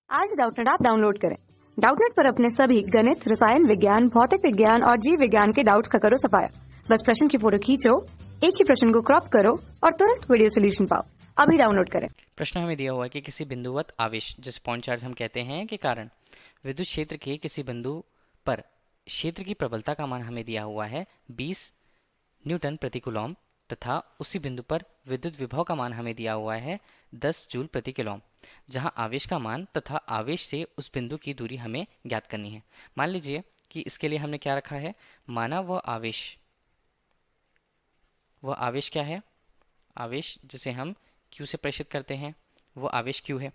आज Doubtnut app download करें। Doubtnut पर अपने सभी गणित, रसायन विज्ञान, भौतिक विज्ञान और जीव विज्ञान के डाउट्स का करो सफाया। बस प्रश्न की फोटो खींचो, एक ही प्रश्न को क्रॉप करो और तुरंत वीडियो सोल्यूशन पाओ। अभी डाउनलोड करें। प्रश्न हमें दिया हुआ है कि किसी बिंदुवत आवेश जिसे पॉइंट चार्ज हम कहते हैं के कारण विद्युत क्षेत्र के किसी बिंदु पर क्षेत्र की प्रबलता का मान हमें दिया हुआ है 20 न्यूटन प्रति कूलॉम तथा उसी बिंदु पर विद्युत विभव का मान हमें दिया हुआ है 10 जूल प्रति कूलॉम, जहां आवेश का मान तथा आवेश से उस बिंदु की दूरी हमें ज्ञात करनी है। मान लीजिए कि इसके लिए हमने क्या रखा है, माना वह आवेश क्या है, आवेश जिसे हम Q से प्रेषित करते हैं वो आवेश Q है।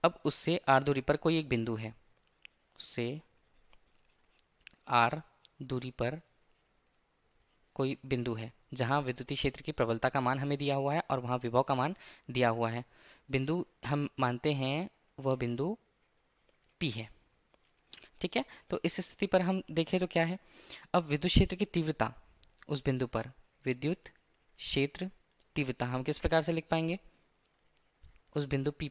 अब उससे r दूरी पर कोई एक बिंदु है, उससे r दूरी पर कोई बिंदु है जहां विद्युतीय क्षेत्र की प्रबलता का मान हमें दिया हुआ है और वहां विभव का मान दिया हुआ है। बिंदु हम मानते हैं वह बिंदु P है। ठीक है, तो इस स्थिति पर हम देखें तो क्या है, अब विद्युत क्षेत्र की तीव्रता उस बिंदु पर, विद्युत क्षेत्र तीव्रता हम किस प्रकार से लिख पाएंगे, उस बिंदु P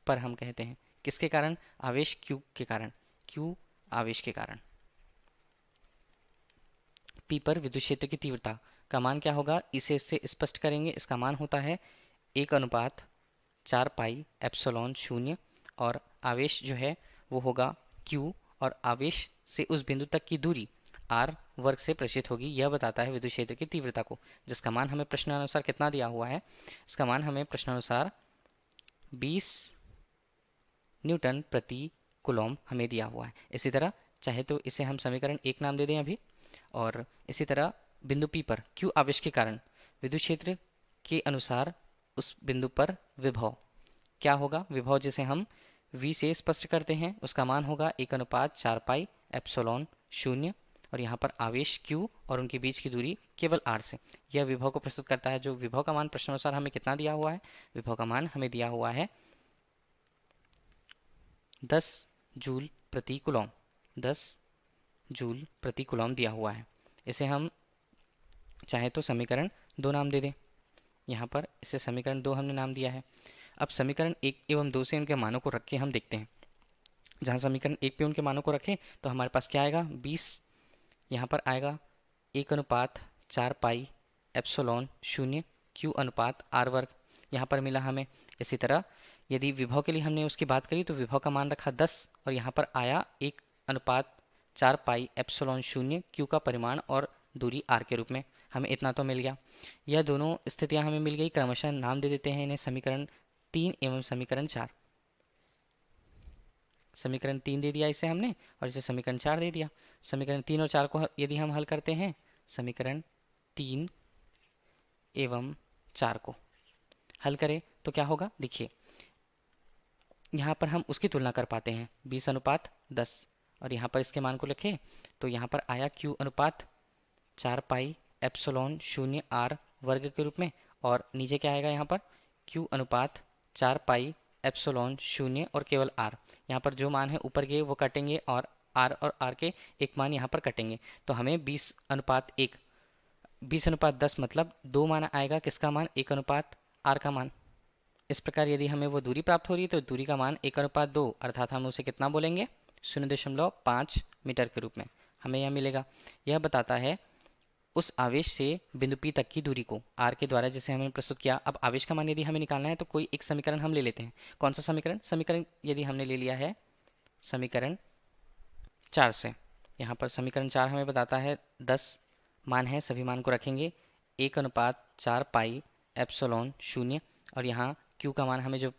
पर हम कहते हैं किसके कारण, आवेश Q के कारण, Q आवेश के कारण। P पर विद्युत क्षेत्र की तीव्रता का मान क्या होगा, इसे इससे स्पष्ट करेंगे। इसका मान होता है 1/4 पाई एप्सिलॉन 0 और आवेश जो है वो होगा Q और आवेश से उस बिंदु तक की दूरी r वर्ग से प्रेषित होगी। यह बताता है विद्युत क्षेत्र की तीव्रता को, जिसका मान हमें प्रश्नानुसार कितना दिया हुआ है, इसका मान हमें प्रश्नानुसार 20 न्यूटन प्रति कूलॉम हमें दिया हुआ है। इसी तरह चाहे तो इसे हम समीकरण 1 नाम दे दें अभी, और इसी तरह बिंदु P पर Q आवेश के कारण विद्युत क्षेत्र के अनुसार उस बिंदु पर विभव क्या होगा, विभव जिसे हम V से स्पष्ट करते हैं उसका मान होगा 1/4 पाई एप्सिलॉन 0 और यहाँ पर आवेश Q और उनके बीच की दूरी केवल r से। यह विभव को प्रस्तुत करता है। जो विभव का मान प्रश्नानुसार हमें कितना दिया हुआ है, विभव का मान हमें दिया हुआ है 10 जूल प्रति कूलॉम, 10 जूल प्रति कूलॉम दिया हुआ है। इसे हम चाहे तो समीकरण 2 नाम दे दें, यहाँ पर इसे समीकरण 2 हमने नाम दिया है। अब समीकरण 1 एवं 2 से उनके मानों को रख के हम देखते हैं। जहाँ समीकरण 1 पे उनके मानों को रखें तो हमारे पास क्या आएगा, 20 यहाँ पर आएगा 1/4 पाई एप्सिलॉन 0 Q अनुपात r वर्ग यहाँ पर मिला हमें। इसी तरह यदि विभव के लिए हमने उसकी बात करी तो विभव का मान रखा 10 और यहाँ पर आया 1/4 पाई एप्सिलॉन 0 Q का परिमाण और दूरी r के रूप में। हमें इतना तो मिल गया। यह दोनों स्थितियां हमें मिल गई। क्रमशः नाम दे देते हैं इन्हें समीकरण 3 एवं समीकरण 4। समीकरण 3 दे दिया इसे हमने और इसे समीकरण 4 दे दिया। समीकरण 3 और 4 को यदि हम हल करते हैं, समीकरण 3 एवं 4 को हल करें तो क्या होगा, देखिए यहाँ पर हम उसकी तुलना कर पाते हैं 20/10 और यहाँ पर इसके मान को लिखें तो यहाँ पर आया Q अनुपात 4 पाई एप्सिलॉन 0 r वर्ग के रूप में और नीचे क्या आएगा, यहाँ पर Q अनुपात 4 पाई एप्सिलॉन 0 और केवल r। यहाँ पर जो मान है ऊपर के वो कटेंगे और r के एक मान यहाँ पर कटेंगे तो हमें 20/1 20/10 मतलब 2 मान आएगा। किसका मान, 1/r का मान। इस प्रकार यदि हमें वो दूरी प्राप्त हो रही है तो दूरी का मान 1/2 अर्थात हम उसे कितना बोलेंगे, 0.5 मीटर के रूप में हमें यह मिलेगा। यह बताता है उस आवेश से बिंदु P तक की दूरी को r के द्वारा जिसे हमने प्रस्तुत किया। अब आवेश का मान यदि हमें निकालना है तो कोई एक समीकरण हम ले लेते हैं। कौन सा समीकरण, समीकरण यदि हमने ले लिया है समीकरण 4 से, यहाँ पर समीकरण 4 हमें बताता है 10 मान है, सभी मान को रखेंगे 1/4 पाई एप्सिलॉन 0 और यहाँ Q का मान हमें जो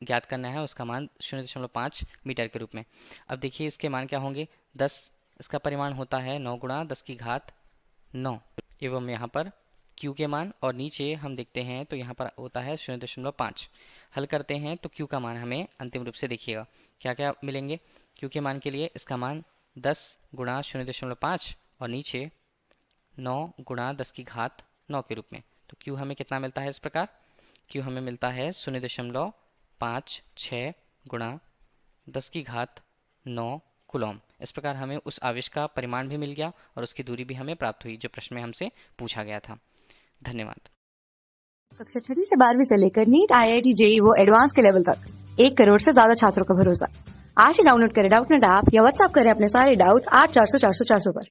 ज्ञात करना है उसका मान 0.5 मीटर के रूप में। अब देखिए इसके मान क्या होंगे, 10 इसका परिमाण होता है 9 गुणा 10 की घात 9 एवं यहाँ पर Q के मान और नीचे हम देखते हैं तो यहाँ पर होता है 0.5। हल करते हैं तो Q का मान हमें अंतिम रूप से देखिएगा क्या क्या मिलेंगे। Q के मान के लिए इसका मान 10 गुणा 0.5 और नीचे 9 गुणा 10 की घात 9 के रूप में। तो Q हमें कितना मिलता है, इस प्रकार Q हमें मिलता है 0.56 गुणा 10 की घात 9 कूलॉम। इस प्रकार हमें उस आवेश का परिमाण भी मिल गया और उसकी दूरी भी हमें प्राप्त हुई जो प्रश्न में हमसे पूछा गया था। धन्यवाद। कक्षा 6 से 12वीं से लेकर नीट, IIT, JEE वो एडवांस के लेवल तक 1 करोड़ से ज्यादा छात्रों का भरोसा। आज ही डाउनलोड करें डाउटनेट ऐप या व्हाट्सएप करें अपने सारे डाउट्स 8400 400 400 पर।